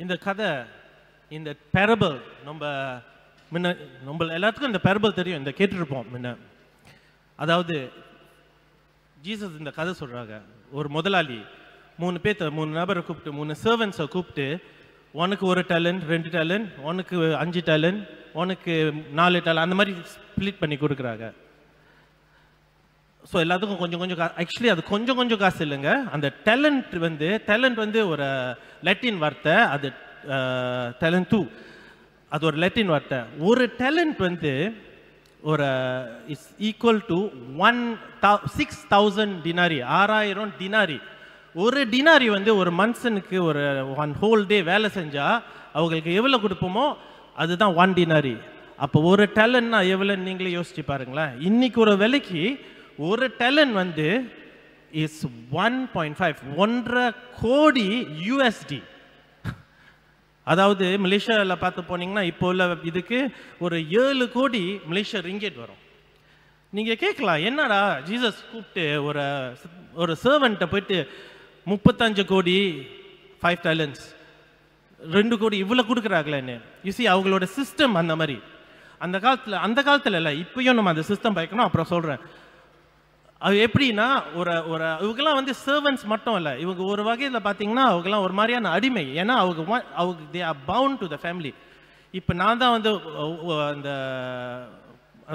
இந்த கதை, இந்த பேரபிள் நம்ம எல்லாத்துக்கும் இந்த பேரபிள் தெரியும், இந்த கேட்டுருப்போம் முன்ன. அதாவது ஜீசஸ் இந்த கதை சொல்கிறாங்க. ஒரு முதலாளி 3 நபரை கூப்பிட்டு 3 சர்வன்ஸை கூப்பிட்டு, உனக்கு 1 டேலண்ட் 2 டேலண்ட், உனக்கு 5 டேலண்ட், உனக்கு 4 டேலண்ட், அந்த மாதிரி ஸ்ப்ளிட் பண்ணி கொடுக்குறாங்க. ஸோ எல்லாத்துக்கும் கொஞ்சம் கொஞ்சம் ஆக்சுவலி அது கொஞ்சம் கொஞ்சம் காசு இல்லைங்க. அந்த டேலண்ட் வந்து ஒரு லெட்டின் வார்த்தை, அது டேலண்ட் 2, அது ஒரு லெட்டின் வார்த்தை. ஒரு டேலண்ட் வந்து ஒரு இஸ் ஈக்குவல் டு 6,000 டினாரி, 6,000 டினாரி. ஒரு டினாரி வந்து ஒரு மனுஷனுக்கு ஒரு 1 ஹோல் டே வேலை செஞ்சால் அவங்களுக்கு எவ்வளோ கொடுப்போமோ அதுதான் 1 டினாரி. அப்போ ஒரு டேலண்ட்னா எவ்வளோன்னு நீங்களே யோசிச்சு பாருங்களேன். இன்னைக்கு ஒரு விலைக்கு ஒரு டேலண்ட் வந்து இஸ் 1.5 கோடி USD. அதாவது மலேசியாவில் பார்த்து போனீங்கன்னா இப்போ உள்ள இதுக்கு ஒரு 7 கோடி மலேசியா ரிங்கெட் வரும். நீங்கள் கேட்கலாம், என்னடா ஜீசஸ் கூப்பிட்டு ஒரு சர்வெண்ட்டை போயிட்டு 35 கோடி 5 டேலண்ட்ஸ் 2 கோடி இவ்வளோ கொடுக்குறாங்களேன்னு. யூசி அவங்களோட சிஸ்டம் அந்த மாதிரி. அந்த காலத்தில் இல்லை, இப்பயும் நம்ம அந்த சிஸ்டம் பார்க்கணும், அப்புறம் சொல்கிறேன். அது எப்படின்னா இவங்கெல்லாம் வந்து சர்வன்ஸ் மட்டும் இல்லை, இவங்க ஒரு வகையில் பார்த்தீங்கன்னா அவங்கெல்லாம் ஒரு மாதிரியான அடிமை. ஏன்னா அவங்க they are bound to the family. இப்போ நான் தான் வந்து அந்த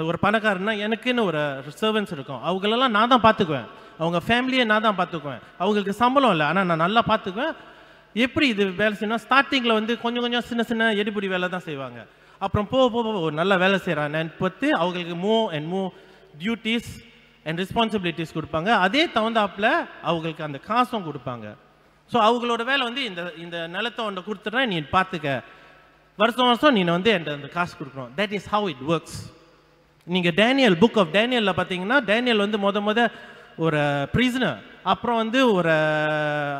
ஒரு பணக்காரன்னா எனக்குன்னு ஒரு சர்வன்ஸ் இருக்கும், அவங்களெல்லாம் நான் தான் பார்த்துக்குவேன். அவங்க ஃபேமிலியை நான் தான் பார்த்துக்குவேன். அவங்களுக்கு சம்பளம் இல்லை, ஆனால் நான் நல்லா பார்த்துக்குவேன். எப்படி இது வேலை செய்யணும்? ஸ்டார்டிங்கில் வந்து கொஞ்சம் கொஞ்சம் சின்ன சின்ன எடுபிடி வேலை தான் செய்வாங்க. அப்புறம் போக நல்லா வேலை செய்கிறாங்க பார்த்து அவங்களுக்கு more and more duties and responsibilities கொடுப்பாங்க. அதே தகுந்தாப்பில் அவங்களுக்கு அந்த காசும் கொடுப்பாங்க. ஸோ அவங்களோட வேலை வந்து இந்த நிலத்தை ஒன்றை கொடுத்துட்றேன், நீ பார்த்துக்க, வருஷம் நீ வந்து அந்த காசு கொடுக்கணும். That is how it works. நீங்கள் புக் ஆஃப் டேனியலில் பார்த்தீங்கன்னா, டேனியல் வந்து முத ஒரு ப்ரிசனர், அப்புறம் வந்து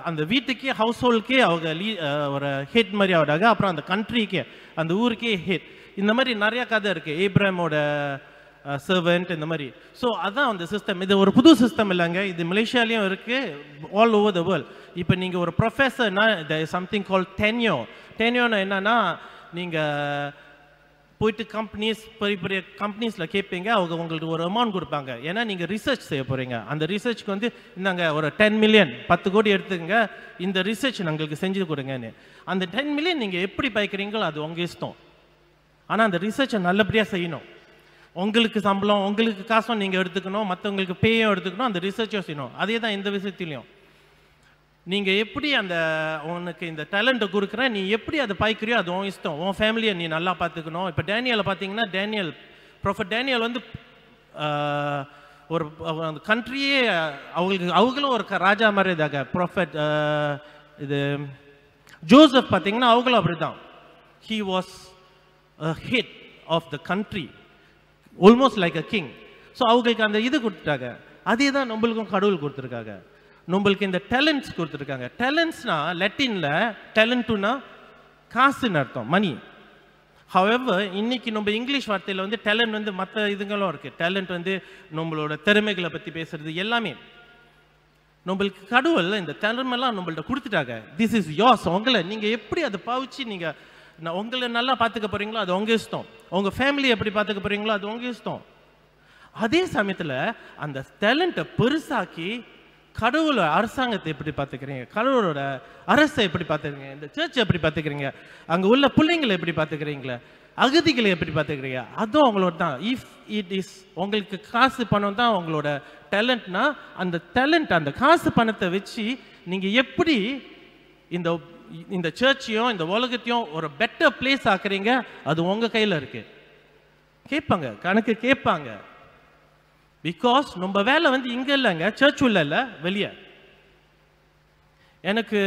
அந்த வீட்டுக்கே ஹவுஸ் ஹோல்டுக்கே அவங்க ஒரு ஹெட் மாதிரி ஆகிடாங்க, அப்புறம் அந்த கண்ட்ரிக்கே அந்த ஊருக்கே ஹெட். இந்த மாதிரி நிறையா கதை இருக்குது, ஏப்ரஹாமோட சர்வெண்ட் இந்த மாதிரி. ஸோ அதுதான் அந்த சிஸ்டம். இது ஒரு புது சிஸ்டம் இல்லைங்க, இது மலேசியாலையும் இருக்குது, ஆல் ஓவர் த வேர்ல்ட். இப்போ நீங்கள் ஒரு ப்ரொஃபஸர்னா there is something called tenure. Tenureனா என்னன்னா, நீங்கள் போயிட்டு பெரிய கம்பெனிஸில் கேட்பீங்க, அவங்க உங்களுக்கு ஒரு அமௌண்ட் கொடுப்பாங்க. ஏன்னா நீங்கள் ரிசர்ச் செய்ய போகிறீங்க. அந்த ரிசர்ச்சுக்கு வந்து இந்தாங்க ஒரு 10 மில்லியன் 10 கோடி எடுத்துக்கங்க, இந்த ரிசர்ச் உங்களுக்கு செஞ்சு கொடுங்கன்னு. அந்த 10 மில்லியன் நீங்கள் எப்படி பாய்க்கிறீங்களோ அது உங்கள் இஷ்டம். ஆனால் அந்த ரிசர்ச்சை நல்லபடியாக செய்யணும். உங்களுக்கு சம்பளம், உங்களுக்கு காசும் நீங்கள் எடுத்துக்கணும், மற்றவங்களுக்கு பேயும் எடுத்துக்கணும், அந்த ரிசர்ச்சும் செய்யணும். அதே தான் இந்த விஷயத்துலையும். நீங்கள் எப்படி உனக்கு இந்த டேலண்ட்டை கொடுக்குறேன், நீ எப்படி அதை பாய்க்கிறியோ அது உன் இஷ்டம். உன் ஃபேமிலியை நீ நல்லா பார்த்துக்கணும். இப்போ டேனியலை பார்த்தீங்கன்னா, ப்ரொஃபட் டேனியல் வந்து ஒரு அந்த கண்ட்ரியே அவங்களும் ஒரு ராஜா மாதிரி இதாக. ப்ரொஃபட் இது ஜோசப் பார்த்தீங்கன்னா அவங்களும் அப்படி தான். He was head of the country, almost like a king. So அவங்களுக்கு அந்த இது கொடுத்துட்டாங்க. அதே தான் நம்மளுக்கும் கடவுள் கொடுத்துருக்காங்க. நம்மளுக்கு இந்த டேலண்ட்ஸ் கொடுத்துருக்காங்க. டேலண்ட்ஸ்னா லெட்டின்ல டேலண்ட்டுனா காசுன்னு அர்த்தம், மணி. ஹவெவர் இன்னைக்கு நம்ம இங்கிலீஷ் வார்த்தையில் வந்து டேலண்ட் வந்து மற்ற இதுங்களும் இருக்குது. டேலண்ட் வந்து நம்மளோட திறமைகளை பற்றி பேசுறது எல்லாமே. நம்மளுக்கு கடவுள் இந்த திறமைலாம் நம்மள்ட்ட கொடுத்துட்டாங்க. This is yours. உங்களை நீங்கள் எப்படி அதை பாவிச்சு நீங்கள் உங்களை நல்லா பார்த்துக்க போகிறீங்களோ அது உங்கள் இஷ்டம். உங்கள் ஃபேமிலி எப்படி பார்த்துக்க போகிறீங்களோ அது உங்கள் இஷ்டம். அதே சமயத்தில் அந்த டேலண்ட்டை பெருசாக்கி கடவுளோட அரசாங்கத்தை எப்படி பார்த்துக்கிறீங்க, கடவுளோட அரசை எப்படி பார்த்துக்கிறீங்க, இந்த சர்ச்சை எப்படி பார்த்துக்கிறீங்க, அங்கே உள்ள பிள்ளைங்களை எப்படி பார்த்துக்கிறீங்களா, அகதிகளை எப்படி பார்த்துக்கிறீங்க, அதுவும் அவங்களோட தான். இஃப் இட் இஸ் உங்களுக்கு காசு பணம் தான் உங்களோட டேலண்ட்னா, அந்த டேலண்ட் அந்த காசு பணத்தை வச்சு நீங்கள் எப்படி இந்த சர்ச்சையும் இந்த உலகத்தையும் ஒரு பெட்டர் பிளேஸ் ஆக்குறீங்க, அது உங்கள் கையில் இருக்கு. கேட்பாங்க, கணக்கு கேட்பாங்க. பிகாஸ் நம்ம வேலை வந்து இங்கே இல்லைங்க, சர்ச் உள்ள இல்லை, வெளியே. எனக்கு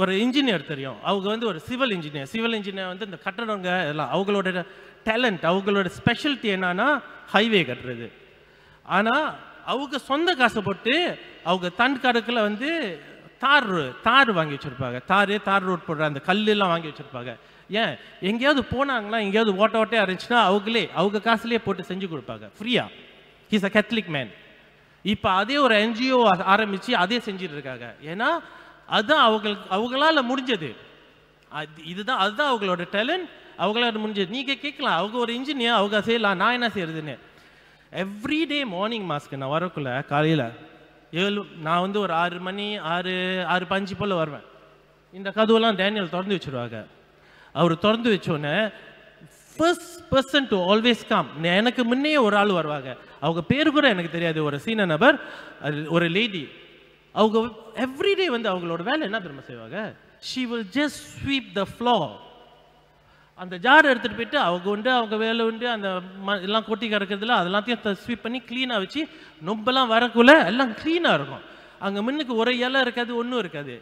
ஒரு இன்ஜினியர் தெரியும், அவங்க வந்து ஒரு சிவில் இன்ஜினியர் வந்து இந்த கட்டடங்க எல்லாம் அவங்களோட டேலண்ட், அவங்களோட ஸ்பெஷாலிட்டி என்னன்னா ஹைவே கட்டுறது. ஆனால் அவங்க சொந்த காசை போட்டு அவங்க தன் கணக்கில் வந்து தார் வாங்கி வச்சுருப்பாங்க. தார் ரோட் போடுற அந்த கல்லெல்லாம் வாங்கி வச்சுருப்பாங்க. ஏன் எங்கேயாவது போனாங்கன்னா, எங்கேயாவது ஓட்டே இருந்துச்சுன்னா அவங்க காசுலேயே போட்டு செஞ்சு கொடுப்பாங்க ஃப்ரீயாக. He's a Catholic man. இப்போ அதே ஒரு NGO ஆரம்பித்து அதே செஞ்சுட்டு இருக்காங்க. ஏன்னா அதுதான் அவங்களால முடிஞ்சது. இதுதான் அதுதான் அவங்களோட டேலண்ட். அவங்களால முடிஞ்சது. நீங்கள் கேட்கலாம், அவங்க ஒரு இன்ஜினியர், அவங்க செய்யலாம், நான் என்ன செய்யறதுன்னு. எவ்ரிடே மார்னிங் மாஸ்க்கு நான் வரக்குள்ள காலையில் 7 நான் வந்து ஒரு 6 மணி 6:05 போல் வருவேன். இந்த கதவுலாம் டேனியல் திறந்து வச்சுருவாங்க. அவர் திறந்து வச்சோன்னே first person to always come, எனக்கு முன்னே ஒரு ஆள் வருவாங்க. அவங்க பேர் கூட எனக்கு தெரியாது, ஒரு சீன நபர், ஒரு லேடி. அவங்க எவ்ரிடே வந்து அவங்களோட வேலை என்ன தெரியுமா செய்வாங்க? She will just sweep the floor. அந்த ஜார் எடுத்துகிட்டு போயிட்டு அவங்க வேலை உண்டு, அந்த எல்லாம் கொட்டி கறக்கிறதுல அதெல்லாத்தையும் ஸ்வீப் பண்ணி க்ளீனாக வச்சு நொம்பெல்லாம் வரக்குள்ள எல்லாம் க்ளீனாக இருக்கும். அங்கே முன்னுக்கு ஒரு இலை இருக்காது, ஒன்றும் இருக்காது.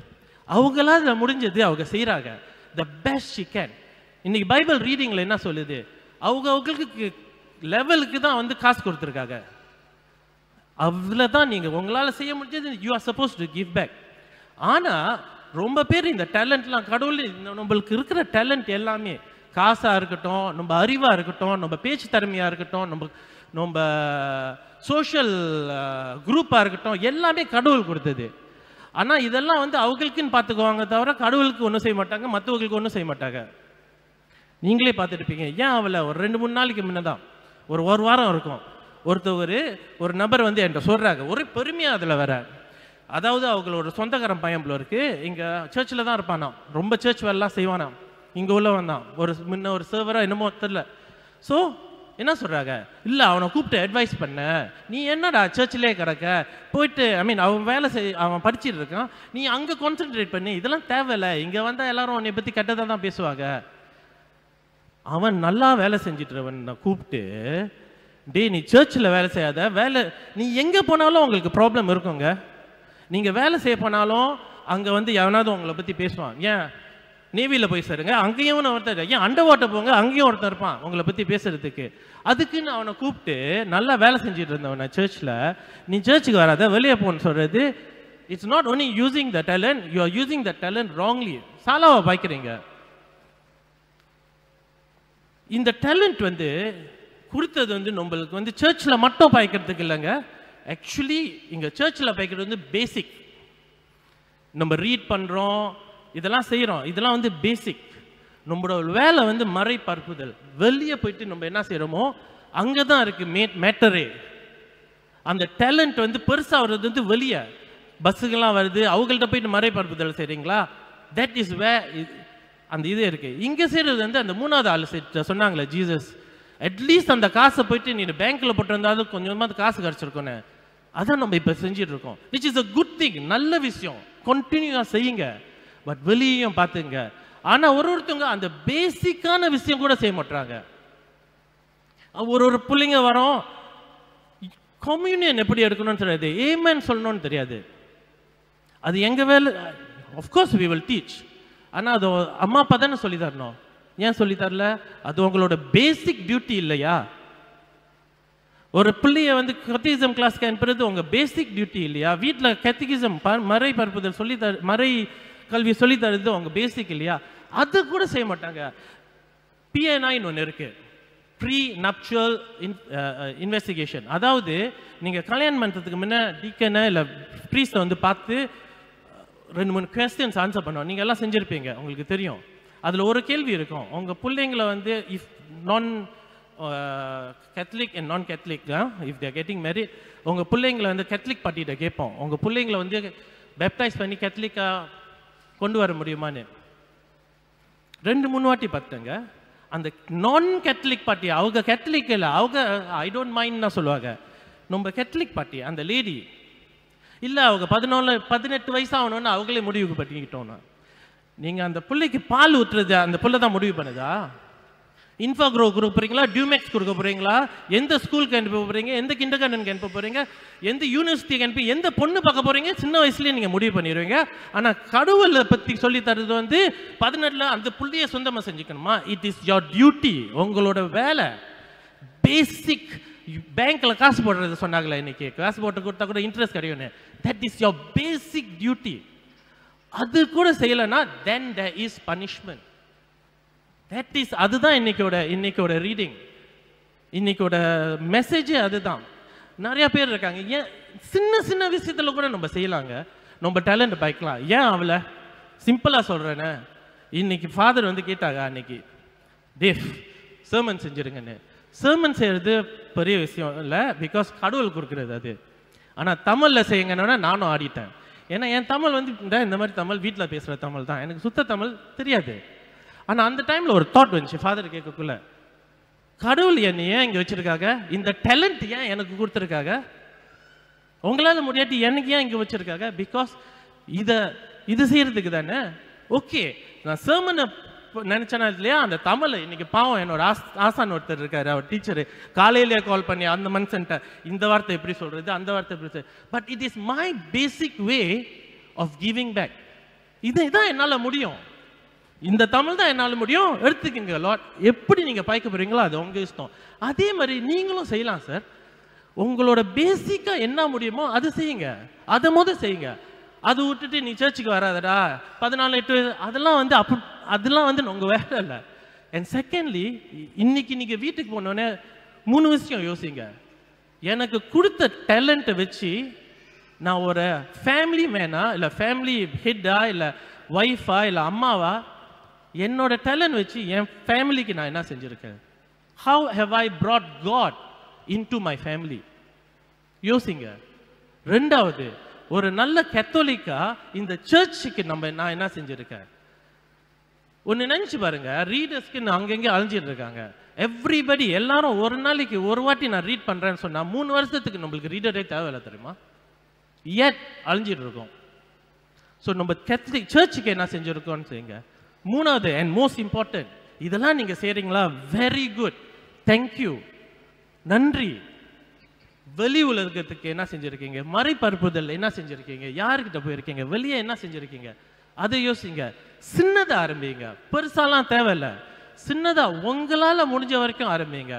அவங்களாம் அதில் முடிஞ்சது அவங்க செய்கிறாங்க. The best she can. இன்னைக்கு பைபிள் ரீடிங்கில் என்ன சொல்லுது? அவங்களுக்கு லெவலுக்கு தான் வந்து காசு கொடுத்துருக்காங்க. அவ்வளோ தான் நீங்கள் உங்களால் செய்ய முடிஞ்சது. You are suppose to give back. ஆனால் ரொம்ப பேர் இந்த டேலண்ட்லாம் கடவுள் நம்மளுக்கு இருக்கிற டேலண்ட் எல்லாமே காசாக இருக்கட்டும், நம்ம அறிவாக இருக்கட்டும், நம்ம பேச்சு திறமையாக இருக்கட்டும், நம்ம சோஷியல் குரூப்பாக இருக்கட்டும், எல்லாமே கடவுள் கொடுத்தது. ஆனால் இதெல்லாம் வந்து அவங்களுக்குன்னு பார்த்துக்குவாங்க தவிர கடவுளுக்கு ஒன்றும் செய்ய மாட்டாங்க, மற்றவங்களுக்கு ஒன்றும் செய்ய மாட்டாங்க. நீங்களே பார்த்துருப்பீங்க. ஏன் அவளை ஒரு 2-3 நாளைக்கு முன்னே தான், ஒரு வாரம் இருக்கும், ஒரு நபர் வந்து என்கிட்ட சொல்கிறாங்க, ஒரு பெருமையாக அதில் வர. அதாவது அவங்களோட சொந்தக்காரன் பையன் போல இருக்கு, இங்கே சர்ச்சில் தான் இருப்பானா, ரொம்ப சர்ச் வேலைலாம் செய்வானா, இங்கே உள்ள வந்தான், முன்ன ஒரு சர்வராக என்னமோ தெரியல. ஸோ என்ன சொல்கிறாங்க, இல்லை அவனை கூப்பிட்டு அட்வைஸ் பண்ண, நீ என்னடா சர்ச்சிலே கிடக்க, போயிட்டு அவன் வேலை அவன் படிச்சுட்டு இருக்கான், நீ அங்கே கான்சென்ட்ரேட் பண்ணி, இதெல்லாம் தேவையில்லை, இங்கே வந்தால் எல்லாரும் உன்னை பற்றி கெட்டதாக தான் பேசுவாங்க. அவன் நல்லா வேலை செஞ்சிட்றவன் கூப்பிட்டு, டே நீ சர்ச்சில் வேலை செய்யாத, நீ எங்கே போனாலும் உங்களுக்கு ப்ராப்ளம் இருக்குங்க. நீங்கள் வேலை செய்ய போனாலும் அங்கே வந்து எவனாவது உங்களை பற்றி பேசுவான். ஏன் நேவியில் போய் சேருங்க, அங்கேயும் ஒருத்தர், ஏன் அண்டர் வாட்டர் போங்க, அங்கேயும் ஒருத்தர் இருப்பான் உங்களை பற்றி பேசுறதுக்கு. அதுக்குன்னு அவனை கூப்பிட்டு நல்லா வேலை செஞ்சுட்டு இருந்தவனை சர்ச்சில், நீ சர்ச்சுக்கு வராத, வெளியே போன்னு சொல்கிறது. It's not only using the talent, you are using the talent wrongly. சாலாவை பாய்க்கிறீங்க. இந்த டேலண்ட் வந்து கொடுத்தது வந்து நம்மளுக்கு வந்து சர்ச்சில் மட்டும் பாய்க்கிறதுக்கு இல்லைங்க. ஆக்சுவலி இங்கே சர்ச்சில் பாய்க்கிறது வந்து பேசிக். நம்ம ரீட் பண்ணுறோம், இதெல்லாம் செய்கிறோம், இதெல்லாம் வந்து பேசிக். நம்மளோட வேலை வந்து மறை பரப்புதல். வெளியே போயிட்டு நம்ம என்ன செய்கிறோமோ அங்கே தான் இருக்குது மேட்டரே. அந்த டேலண்ட் வந்து பெருசாக வர்றது வந்து வெளியே பஸ்ஸுக்கெல்லாம் வருது, அவங்கள்ட்ட போயிட்டு மறை பரப்புதல் செய்கிறீங்களா, தட் இஸ் வே அந்த இது இருக்குது. இங்கே செய்கிறது வந்து அந்த 3வது ஆள் சொன்னாங்களே ஜீசஸ், அட்லீஸ்ட் அந்த காசை போயிட்டு நீ பேங்க்கில் போட்டிருந்தாலும் கொஞ்சமாக காசு கிடச்சிருக்கோன்னு, அதான் நம்ம இப்போ செஞ்சுட்டு இருக்கோம். Which is a good thing, நல்ல விஷயம், கண்டினியூவாக செய்யுங்க. பட் வெளியையும் பார்த்துங்க. ஆனால் ஒருத்தவங்க அந்த பேசிக்கான விஷயம் கூட செய்ய மாட்டாங்க. ஒரு பிள்ளைங்க வரோம், கம்யூனியன் எப்படி எடுக்கணும்னு தெரியாது, ஏமேன்னு சொல்லணும்னு தெரியாது. அது எங்கள் வேலை. ஆஃப்கோர்ஸ் வி வில் டீச், ஆனால் அது அம்மா அப்பா தானே சொல்லி தரணும். ஏன் சொல்லி தரல? அது உங்களோட பேசிக் டியூட்டி இல்லையா? ஒரு பிள்ளைய வந்து கத்தீசம் கிளாஸ்க்கு அனுப்புறது உங்கள் பேசிக் டியூட்டி இல்லையா? வீட்டில் கத்தீசம் மறை பரப்புதல் மறை கல்வி சொல்லி தருது உங்கள் பேசிக் இல்லையா? அது கூட செய்ய மாட்டாங்க. பிஎன்ஐன்னு ஒன்று இருக்கு, ப்ரீ நப்சுவல் இன்வெஸ்டிகேஷன். அதாவது நீங்கள் கல்யாணம் பண்ணுறதுக்கு முன்னே டீக்கனை இல்லை ப்ரீஸ்ட்டை வந்து பார்த்து 2-3 கொஸ்டின்ஸ் ஆன்சர் பண்ணுவோம். நீங்கள் எல்லாம் செஞ்சுருப்பீங்க, உங்களுக்கு தெரியும். அதில் ஒரு கேள்வி இருக்கும், உங்கள் பிள்ளைங்களை வந்து if non Catholic and non Catholic if they're getting married, உங்கள் பிள்ளைங்களை வந்து கேத்தலிக் பார்ட்டிகிட்ட கேட்போம், உங்கள் பிள்ளைங்களை வந்து பேப்டைஸ் பண்ணி கேத்தலிக்காக கொண்டு வர முடியுமான்னு. 2-3 வாட்டி பார்த்தேங்க. அந்த நான் கேத்தலிக் பார்ட்டி, அவங்க கேத்தலிக் இல்லை, அவங்க ஐ டோன்ட் மைண்ட் தான் சொல்லுவாங்க. நம்ம கேத்தலிக் பார்ட்டி அந்த லேடி இல்லை, அவங்க 18 வயசு ஆகணும்னு அவங்களே முடிவுக்கு பண்ணிக்கிட்டோன்னா, நீங்கள் அந்த பிள்ளைக்கு பால் ஊற்றுறது அந்த பிள்ளை தான் முடிவு பண்ணுதா? இன்ஃபாக்ரோ கொடுக்க போகிறீங்களா, டியூமெக்ஸ் கொடுக்க போகிறீங்களா, எந்த ஸ்கூலுக்கு அனுப்ப போகிறீங்க, எந்த கிண்டர் கார்டனுக்கு அனுப்ப போகிறீங்க, எந்த யூனிவர்சிட்டிக்கு அனுப்பி எந்த பொண்ணு பார்க்க போகிறீங்க, சின்ன வயசுலேயே நீங்கள் முடிவு பண்ணிடுவீங்க. ஆனால் கடவுளை பற்றி சொல்லி தரது வந்து 18 அந்த புள்ளையை சொந்தமாக செஞ்சுக்கணுமா? இட் இஸ் யோர் டியூட்டி, உங்களோட வேலை. பேசிக் பேங்க்கில் காசு போடுறது சொன்னாங்களே இன்னைக்கு, காசு போட்டு கொடுத்தா கூட இன்ட்ரெஸ்ட் கிடைக்கும்னு, that is your basic duty. அது கூட செய்யலைன்னா then there is punishment. That is, அதுதான் இன்னைக்கோட ரீடிங், இன்னைக்கோட மெசேஜ் அதுதான். நிறைய பேர் இருக்காங்க, ஏன் சின்ன சின்ன விஷயத்துல கூட நம்ம செய்யலாங்க, நம்ம டேலண்ட் பாய்க்கலாம். ஏன் அவளை சிம்பிளாக சொல்கிறேன்னு, இன்னைக்கு ஃபாதர் வந்து கேட்டாங்க அன்னைக்கு, தேவ் சர்மன் செஞ்சிருங்கன்னு. சர்மன் செய்கிறது பெரிய விஷயம் இல்லை, பிகாஸ் கடவுள் கொடுக்குறது அது. ஆனால் தமிழில் செய்யுங்கன்னா நானும் ஆடிட்டேன். ஏன்னா என் தமிழ் வந்து இந்த மாதிரி தமிழ் வீட்டில் பேசுகிற தமிழ் தான், எனக்கு சுத்த தமிழ் தெரியாது. ஆனால் அந்த டைமில் ஒரு தாட் வந்துச்சு ஃபாதர் கேட்கக்குள்ள, கடவுள் என்னை ஏன் இங்கே வச்சுருக்காங்க, இந்த டேலண்ட் ஏன் எனக்கு கொடுத்துருக்காங்க, உங்களால் முடியாட்டி எனக்கு ஏன் இங்கே வச்சுருக்காங்க, பிகாஸ் இது செய்கிறதுக்கு தானே. ஓகே, நான் சர்மனை நினச்சேனா இல்லையா, அந்த தமிழை இன்னைக்கு பாவம் என்னோட ஆசான் ஒருத்தர் இருக்காரு, அவர் டீச்சரு, காலையிலேயே கால் பண்ணி அந்த மனுஷன்ட்ட இந்த வார்த்தை எப்படி சொல்கிறது, அந்த வார்த்தை எப்படி சொல்றது. But it is my basic way of giving back. இதுதான் என்னால் முடியும், இந்த தமிழ் தான் என்னால் முடியும், எடுத்துக்கிங்க லார்ட். எப்படி நீங்கள் பாய்க்க போகிறீங்களோ அது உங்கள் இஷ்டம். அதே மாதிரி நீங்களும் செய்யலாம் சார். உங்களோட பேசிக்காக என்ன முடியுமோ அது செய்யுங்க, அதை முதல் செய்யுங்க. அது விட்டுட்டு நீ சர்ச்சுக்கு வராதடா 14-8 அதெல்லாம் வந்து உங்கள் வேலை இல்லை. அண்ட் செகண்ட்லி, இன்னைக்கு நீங்கள் வீட்டுக்கு போனோடனே 3 விஷயம் யோசிங்க. எனக்கு கொடுத்த டேலண்ட்டை வச்சு நான் ஒரு ஃபேமிலி மேனா, இல்லை ஃபேமிலி ஹெட்டா, இல்லை ஒய்ஃபா, இல்லை அம்மாவா, என்னோட டேலண்ட் வச்சு என் ஃபேமிலிக்கு நான் என்ன செஞ்சுருக்கேன்? How how I brought God into my family? யோசிங்க. ரெண்டாவது, ஒரு நல்ல கத்தோலிக்கா இந்த சர்ச்சுக்கு நான் என்ன செஞ்சுருக்கேன்? ஒன்று நினச்சி பாருங்க, ரீடர்ஸ்க்கு அங்கங்கே அழிஞ்சிட்டு இருக்காங்க. எவ்ரிபடி எல்லாரும் ஒரு நாளைக்கு ஒரு வாட்டி நான் ரீட் பண்ணுறேன்னு சொன்னால் 3 வருஷத்துக்கு நம்மளுக்கு ரீடரே தேவையில்லை தெரியுமா? ஏட் அழிஞ்சிட்டு இருக்கோம். ஸோ நம்ம கேத்தலிக் சர்ச்சுக்கு என்ன செஞ்சுருக்கோன்னு செய்யுங்க. மூணாவது அண்ட் மோஸ்ட் இம்பார்ட்டன்ட், இதெல்லாம் நீங்கள் செய்கிறீங்களா? வெரி குட், தேங்க்யூ, நன்றி. வெளி உலகத்துக்கு என்ன செஞ்சுருக்கீங்க? மறைபரப்புதல் என்ன செஞ்சுருக்கீங்க? யாருக்கிட்ட போயிருக்கீங்க? வெளியே என்ன செஞ்சுருக்கீங்க? அதை யோசிங்க. சின்னதாக ஆரம்பிங்க, பெருசாலாம் தேவையில்லை. சின்னதாக உங்களால் முடிஞ்ச வரைக்கும் ஆரம்பிங்க.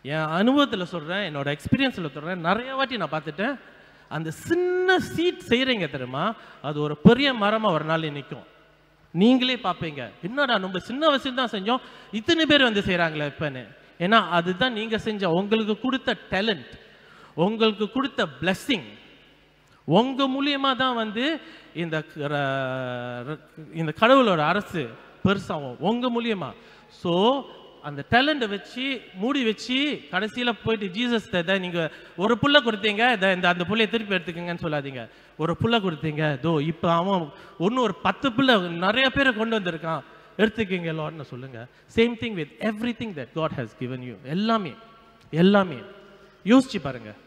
என் அனுபவத்தில் சொல்கிறேன், என்னோட எக்ஸ்பீரியன்ஸில் சொல்கிறேன், நிறைய வாட்டி நான் பார்த்துட்டேன். அந்த சின்ன சீட் செய்கிறீங்க தெரியுமா, அது ஒரு பெரிய மரமாக ஒரு நாள் நிற்கும். நீங்களே பார்ப்பீங்க, என்னடா நம்ம சின்ன வயசுல தான் செஞ்சோம், இத்தனை பேர் வந்து செய்கிறாங்களே இப்போன்னு. ஏன்னா அதுதான் நீங்கள் செஞ்ச உங்களுக்கு கொடுத்த டேலண்ட், உங்களுக்கு கொடுத்த பிளெஸ்ஸிங். உங்கள் மூலியமாக தான் வந்து இந்த கடவுளோட அரசு பெருசாகும், உங்கள் மூலியமாக. ஸோ அந்த டேலண்ட்டை வச்சு மூடி வச்சு கடைசியில் போயிட்டு ஜீசஸ் நீங்கள் ஒரு புள்ள கொடுத்தீங்க, அந்த புள்ளையை திருப்பி எடுத்துக்கங்கன்னு சொல்லாதீங்க. ஒரு புள்ள கொடுத்தீங்க, இப்போ அவன் ஒன்று ஒரு 10 பிள்ளை நிறைய பேரை கொண்டு வந்திருக்கான், எடுத்துக்கிங்க லார்ட்னு சொல்லுங்கள். Same thing with everything that God has given you. எல்லாமே யோசிச்சு பாருங்கள்.